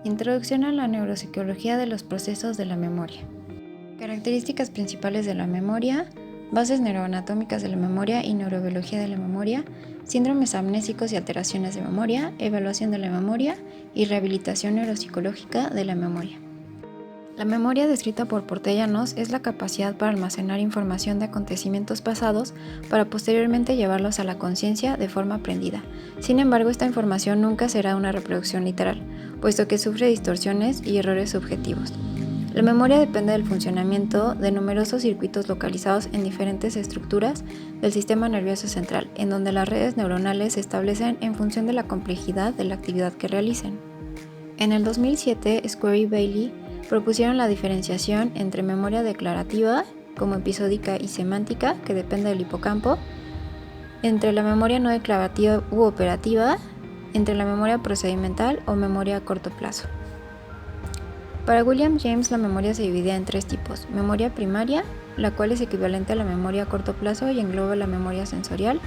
Introducción a la neuropsicología de los procesos de la memoria. Características principales de la memoria, bases neuroanatómicas de la memoria y neurobiología de la memoria, síndromes amnésicos y alteraciones de memoria, evaluación de la memoria y rehabilitación neuropsicológica de la memoria. La memoria descrita por Portellanos es la capacidad para almacenar información de acontecimientos pasados para posteriormente llevarlos a la conciencia de forma aprendida. Sin embargo, esta información nunca será una reproducción literal, puesto que sufre distorsiones y errores subjetivos. La memoria depende del funcionamiento de numerosos circuitos localizados en diferentes estructuras del sistema nervioso central, en donde las redes neuronales se establecen en función de la complejidad de la actividad que realicen. En el 2007, Square y Bailey propusieron la diferenciación entre memoria declarativa, como episódica y semántica, que depende del hipocampo, entre la memoria no declarativa u operativa, entre la memoria procedimental o memoria a corto plazo. Para William James, la memoria se dividía en tres tipos: memoria primaria, la cual es equivalente a la memoria a corto plazo y engloba la memoria sensorial;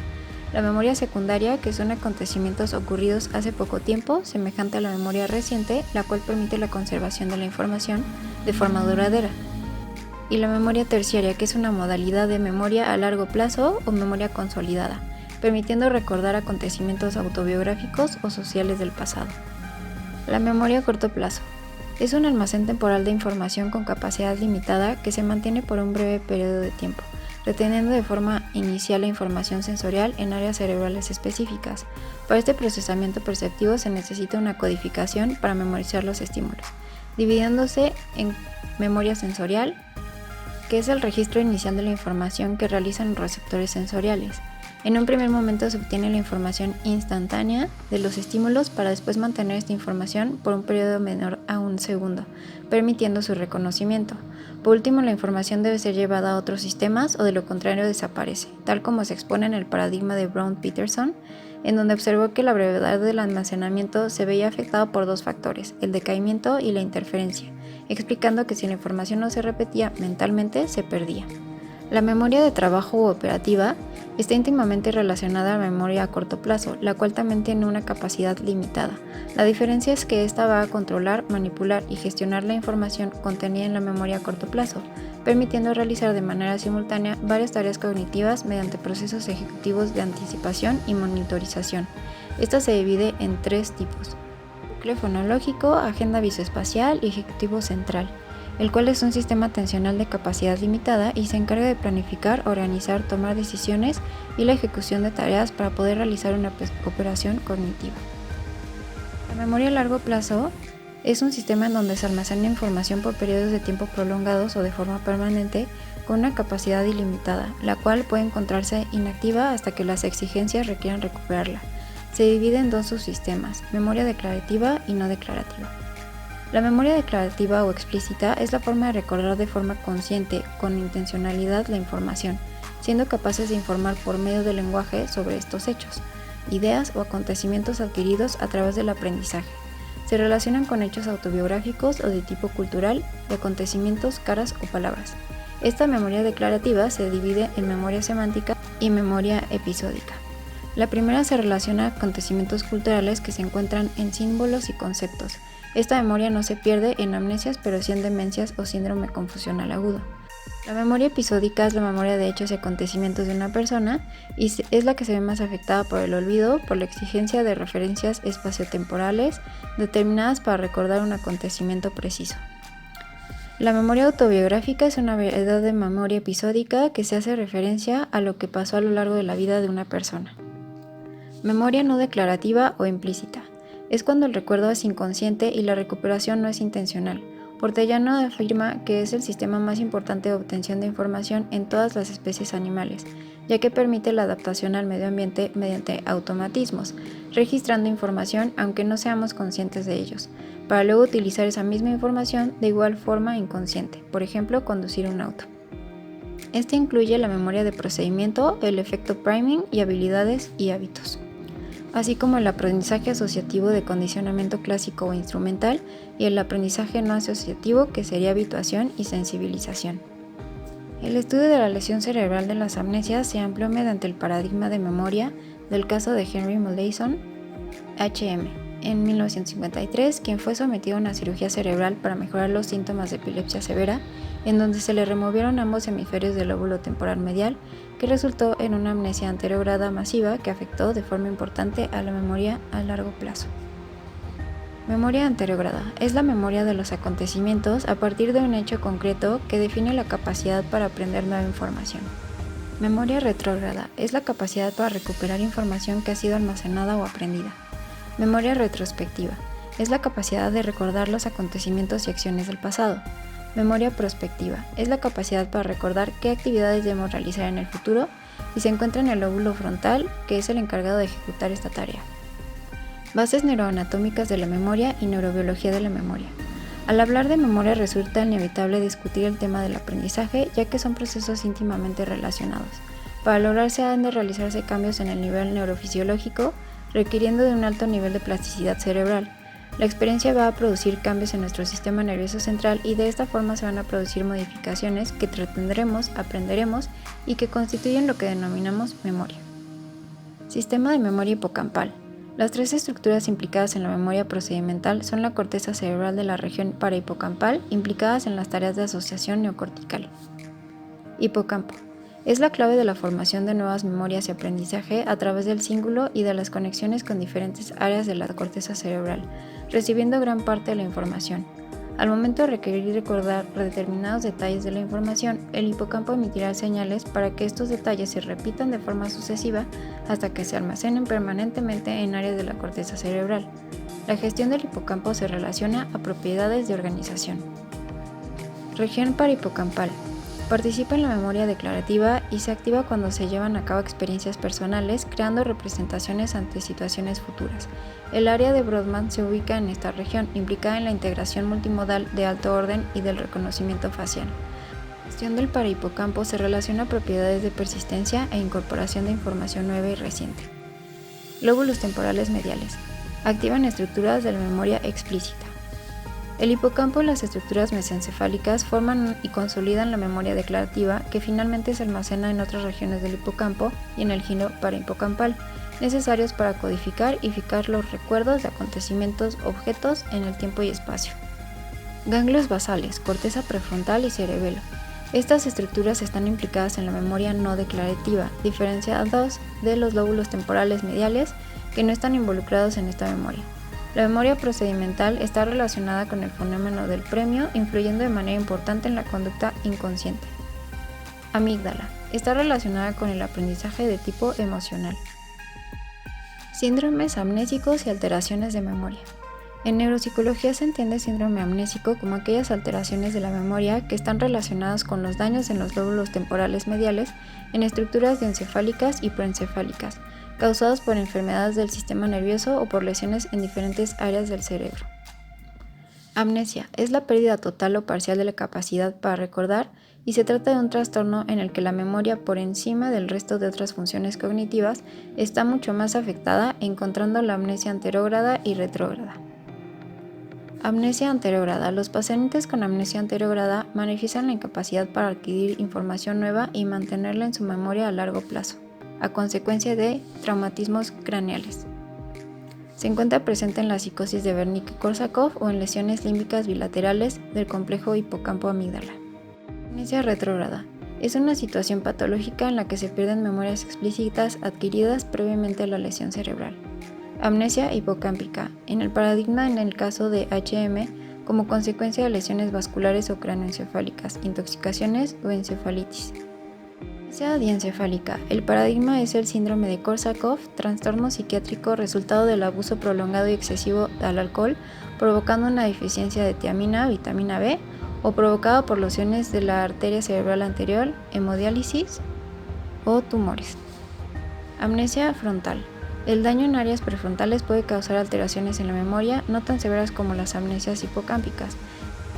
la memoria secundaria, que son acontecimientos ocurridos hace poco tiempo, semejante a la memoria reciente, la cual permite la conservación de la información de forma duradera; y la memoria terciaria, que es una modalidad de memoria a largo plazo o memoria consolidada, permitiendo recordar acontecimientos autobiográficos o sociales del pasado. La memoria a corto plazo es un almacén temporal de información con capacidad limitada que se mantiene por un breve periodo de tiempo, reteniendo de forma inicial la información sensorial en áreas cerebrales específicas. Para este procesamiento perceptivo se necesita una codificación para memorizar los estímulos, dividiéndose en memoria sensorial, que es el registro inicial de la información que realizan los receptores sensoriales. En un primer momento se obtiene la información instantánea de los estímulos para después mantener esta información por un periodo menor a un segundo, permitiendo su reconocimiento. Por último, la información debe ser llevada a otros sistemas o de lo contrario desaparece, tal como se expone en el paradigma de Brown-Peterson, en donde observó que la brevedad del almacenamiento se veía afectada por dos factores, el decaimiento y la interferencia, explicando que si la información no se repetía mentalmente, se perdía. La memoria de trabajo u operativa está íntimamente relacionada a la memoria a corto plazo, la cual también tiene una capacidad limitada. La diferencia es que esta va a controlar, manipular y gestionar la información contenida en la memoria a corto plazo, permitiendo realizar de manera simultánea varias tareas cognitivas mediante procesos ejecutivos de anticipación y monitorización. Esta se divide en tres tipos: núcleo fonológico, agenda visoespacial y ejecutivo central, el cual es un sistema atencional de capacidad limitada y se encarga de planificar, organizar, tomar decisiones y la ejecución de tareas para poder realizar una operación cognitiva. La memoria a largo plazo es un sistema en donde se almacena información por periodos de tiempo prolongados o de forma permanente con una capacidad ilimitada, la cual puede encontrarse inactiva hasta que las exigencias requieran recuperarla. Se divide en dos subsistemas: memoria declarativa y no declarativa. La memoria declarativa o explícita es la forma de recordar de forma consciente, con intencionalidad, la información, siendo capaces de informar por medio del lenguaje sobre estos hechos, ideas o acontecimientos adquiridos a través del aprendizaje. Se relacionan con hechos autobiográficos o de tipo cultural, de acontecimientos, caras o palabras. Esta memoria declarativa se divide en memoria semántica y memoria episódica. La primera se relaciona a acontecimientos culturales que se encuentran en símbolos y conceptos. Esta memoria no se pierde en amnesias, pero sí en demencias o síndrome confusional agudo. La memoria episódica es la memoria de hechos y acontecimientos de una persona y es la que se ve más afectada por el olvido, por la exigencia de referencias espaciotemporales determinadas para recordar un acontecimiento preciso. La memoria autobiográfica es una variedad de memoria episódica que se hace referencia a lo que pasó a lo largo de la vida de una persona. Memoria no declarativa o implícita es cuando el recuerdo es inconsciente y la recuperación no es intencional. Portellano afirma que es el sistema más importante de obtención de información en todas las especies animales, ya que permite la adaptación al medio ambiente mediante automatismos, registrando información aunque no seamos conscientes de ellos, para luego utilizar esa misma información de igual forma inconsciente, por ejemplo, conducir un auto. Este incluye la memoria de procedimiento, el efecto priming y habilidades y hábitos, así como el aprendizaje asociativo de condicionamiento clásico o instrumental y el aprendizaje no asociativo, que sería habituación y sensibilización. El estudio de la lesión cerebral de las amnesias se amplió mediante el paradigma de memoria del caso de Henry Molaison, H.M., en 1953, quien fue sometido a una cirugía cerebral para mejorar los síntomas de epilepsia severa, en donde se le removieron ambos hemisferios del lóbulo temporal medial, que resultó en una amnesia anterograda masiva que afectó de forma importante a la memoria a largo plazo. Memoria anterograda es la memoria de los acontecimientos a partir de un hecho concreto que define la capacidad para aprender nueva información. Memoria retrógrada es la capacidad para recuperar información que ha sido almacenada o aprendida. Memoria retrospectiva es la capacidad de recordar los acontecimientos y acciones del pasado. Memoria prospectiva es la capacidad para recordar qué actividades debemos realizar en el futuro y se encuentra en el lóbulo frontal, que es el encargado de ejecutar esta tarea. Bases neuroanatómicas de la memoria y neurobiología de la memoria. Al hablar de memoria resulta inevitable discutir el tema del aprendizaje, ya que son procesos íntimamente relacionados. Para lograrse han de realizarse cambios en el nivel neurofisiológico, requiriendo de un alto nivel de plasticidad cerebral. La experiencia va a producir cambios en nuestro sistema nervioso central y de esta forma se van a producir modificaciones que tendremos, aprenderemos y que constituyen lo que denominamos memoria. Sistema de memoria hipocampal. Las tres estructuras implicadas en la memoria procedimental son la corteza cerebral de la región parahipocampal, implicadas en las tareas de asociación neocortical. Hipocampo. Es la clave de la formación de nuevas memorias y aprendizaje a través del cíngulo y de las conexiones con diferentes áreas de la corteza cerebral, recibiendo gran parte de la información. Al momento de requerir y recordar determinados detalles de la información, el hipocampo emitirá señales para que estos detalles se repitan de forma sucesiva hasta que se almacenen permanentemente en áreas de la corteza cerebral. La gestión del hipocampo se relaciona a propiedades de organización. Región parahipocampal. Participa en la memoria declarativa y se activa cuando se llevan a cabo experiencias personales, creando representaciones ante situaciones futuras. El área de Brodmann se ubica en esta región, implicada en la integración multimodal de alto orden y del reconocimiento facial. La gestión del parahipocampo se relaciona a propiedades de persistencia e incorporación de información nueva y reciente. Lóbulos temporales mediales. Activan estructuras de la memoria explícita. El hipocampo y las estructuras mesencefálicas forman y consolidan la memoria declarativa, que finalmente se almacena en otras regiones del hipocampo y en el giro parahipocampal, necesarios para codificar y fijar los recuerdos de acontecimientos, objetos en el tiempo y espacio. Ganglios basales, corteza prefrontal y cerebelo. Estas estructuras están implicadas en la memoria no declarativa, diferenciadas de los lóbulos temporales mediales, que no están involucrados en esta memoria. La memoria procedimental está relacionada con el fenómeno del premio, influyendo de manera importante en la conducta inconsciente. Amígdala. Está relacionada con el aprendizaje de tipo emocional. Síndromes amnésicos y alteraciones de memoria. En neuropsicología se entiende síndrome amnésico como aquellas alteraciones de la memoria que están relacionadas con los daños en los lóbulos temporales mediales, en estructuras diencefálicas y proencefálicas, causados por enfermedades del sistema nervioso o por lesiones en diferentes áreas del cerebro. Amnesia es la pérdida total o parcial de la capacidad para recordar y se trata de un trastorno en el que la memoria, por encima del resto de otras funciones cognitivas, está mucho más afectada, encontrando la amnesia anterógrada y retrógrada. Amnesia anterógrada. Los pacientes con amnesia anterógrada manifiestan la incapacidad para adquirir información nueva y mantenerla en su memoria a largo plazo, a consecuencia de traumatismos craneales. Se encuentra presente en la psicosis de Wernicke-Korsakoff o en lesiones límbicas bilaterales del complejo hipocampo-amígdala. Amnesia retrógrada. Es una situación patológica en la que se pierden memorias explícitas adquiridas previamente a la lesión cerebral. Amnesia hipocámpica. En el paradigma en el caso de HM, como consecuencia de lesiones vasculares o cráneoencefálicas, intoxicaciones o encefalitis. Amnesia diencefálica. El paradigma es el síndrome de Korsakoff, trastorno psiquiátrico resultado del abuso prolongado y excesivo al alcohol, provocando una deficiencia de tiamina, vitamina B, o provocado por lesiones de la arteria cerebral anterior, hemodiálisis o tumores. Amnesia frontal. El daño en áreas prefrontales puede causar alteraciones en la memoria, no tan severas como las amnesias hipocámpicas.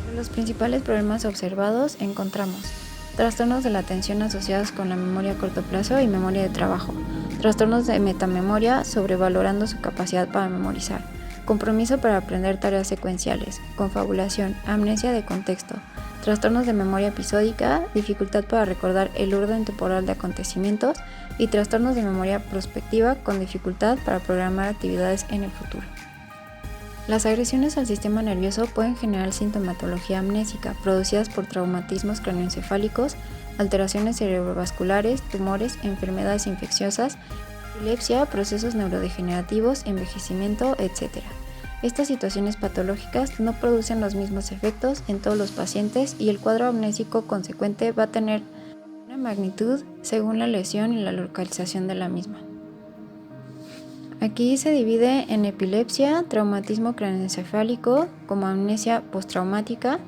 Entre los principales problemas observados encontramos trastornos de la atención asociados con la memoria a corto plazo y memoria de trabajo, trastornos de metamemoria sobrevalorando su capacidad para memorizar, compromiso para aprender tareas secuenciales, confabulación, amnesia de contexto, trastornos de memoria episódica, dificultad para recordar el orden temporal de acontecimientos y trastornos de memoria prospectiva con dificultad para programar actividades en el futuro. Las agresiones al sistema nervioso pueden generar sintomatología amnésica, producidas por traumatismos craneoencefálicos, alteraciones cerebrovasculares, tumores, enfermedades infecciosas, epilepsia, procesos neurodegenerativos, envejecimiento, etc. Estas situaciones patológicas no producen los mismos efectos en todos los pacientes y el cuadro amnésico consecuente va a tener una magnitud según la lesión y la localización de la misma. Aquí se divide en epilepsia, traumatismo craneoencefálico, como amnesia postraumática.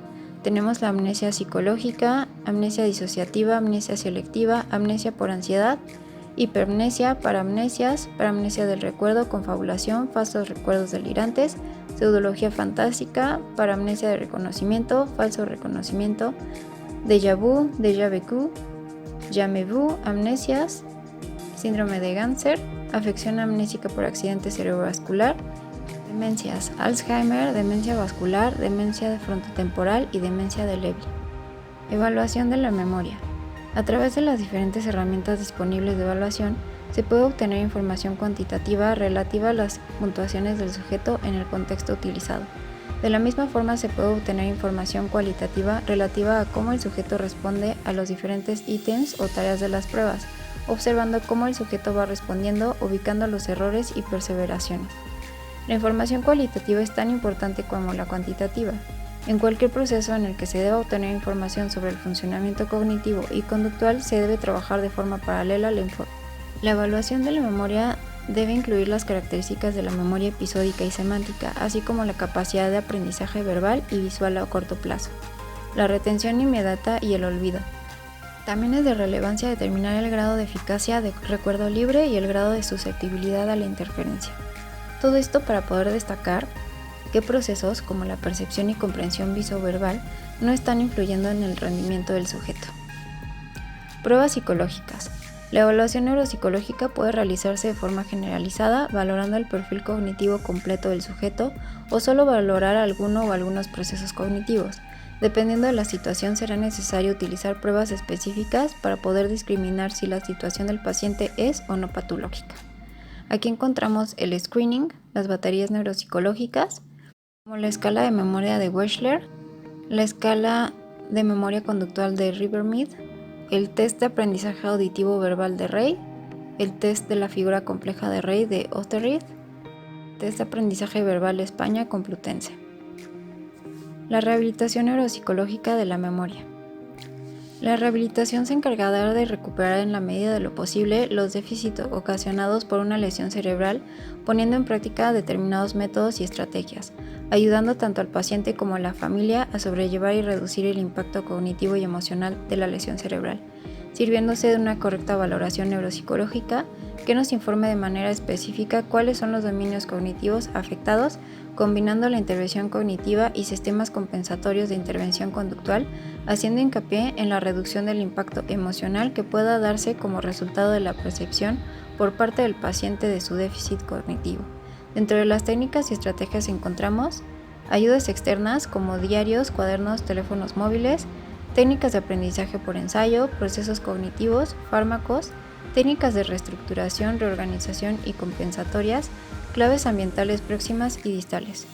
Tenemos la amnesia psicológica, amnesia disociativa, amnesia selectiva, amnesia por ansiedad, hipermnesia, paramnesias, paramnesia del recuerdo, confabulación, falsos recuerdos delirantes, pseudología fantástica, paramnesia de reconocimiento, falso reconocimiento, déjà vu, déjà vécu, jamais vu, amnesias, síndrome de Ganser, afección amnésica por accidente cerebrovascular, demencias, Alzheimer, demencia vascular, demencia frontotemporal y demencia de Lewy. Evaluación de la memoria. A través de las diferentes herramientas disponibles de evaluación, se puede obtener información cuantitativa relativa a las puntuaciones del sujeto en el contexto utilizado. De la misma forma, se puede obtener información cualitativa relativa a cómo el sujeto responde a los diferentes ítems o tareas de las pruebas, observando cómo el sujeto va respondiendo, ubicando los errores y perseveraciones. La información cualitativa es tan importante como la cuantitativa. En cualquier proceso en el que se deba obtener información sobre el funcionamiento cognitivo y conductual, se debe trabajar de forma paralela al enfoque. La evaluación de la memoria debe incluir las características de la memoria episódica y semántica, así como la capacidad de aprendizaje verbal y visual a corto plazo, la retención inmediata y el olvido. También es de relevancia determinar el grado de eficacia de recuerdo libre y el grado de susceptibilidad a la interferencia. Todo esto para poder destacar qué procesos, como la percepción y comprensión visoverbal, no están influyendo en el rendimiento del sujeto. Pruebas psicológicas. La evaluación neuropsicológica puede realizarse de forma generalizada, valorando el perfil cognitivo completo del sujeto, o solo valorar alguno o algunos procesos cognitivos. Dependiendo de la situación, será necesario utilizar pruebas específicas para poder discriminar si la situación del paciente es o no patológica. Aquí encontramos el screening, las baterías neuropsicológicas, como la escala de memoria de Wechsler, la escala de memoria conductual de Rivermead, el test de aprendizaje auditivo verbal de Rey, el test de la figura compleja de Rey de Osterried, test de aprendizaje verbal de España Complutense. La rehabilitación neuropsicológica de la memoria. La rehabilitación se encargará de recuperar en la medida de lo posible los déficits ocasionados por una lesión cerebral, poniendo en práctica determinados métodos y estrategias, ayudando tanto al paciente como a la familia a sobrellevar y reducir el impacto cognitivo y emocional de la lesión cerebral, sirviéndose de una correcta valoración neuropsicológica que nos informe de manera específica cuáles son los dominios cognitivos afectados, combinando la intervención cognitiva y sistemas compensatorios de intervención conductual, haciendo hincapié en la reducción del impacto emocional que pueda darse como resultado de la percepción por parte del paciente de su déficit cognitivo. Dentro de las técnicas y estrategias encontramos ayudas externas como diarios, cuadernos, teléfonos móviles, técnicas de aprendizaje por ensayo, procesos cognitivos, fármacos, técnicas de reestructuración, reorganización y compensatorias, claves ambientales próximas y distales.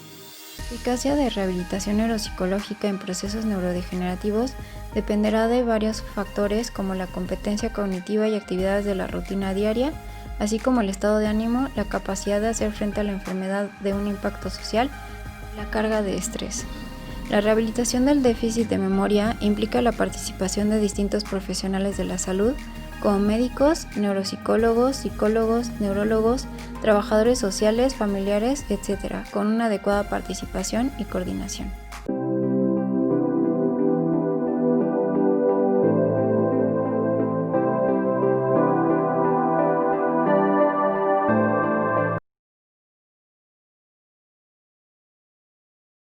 La eficacia de rehabilitación neuropsicológica en procesos neurodegenerativos dependerá de varios factores como la competencia cognitiva y actividades de la rutina diaria, así como el estado de ánimo, la capacidad de hacer frente a la enfermedad de un impacto social y la carga de estrés. La rehabilitación del déficit de memoria implica la participación de distintos profesionales de la salud, como médicos, neuropsicólogos, psicólogos, neurólogos, trabajadores sociales, familiares, etc., con una adecuada participación y coordinación.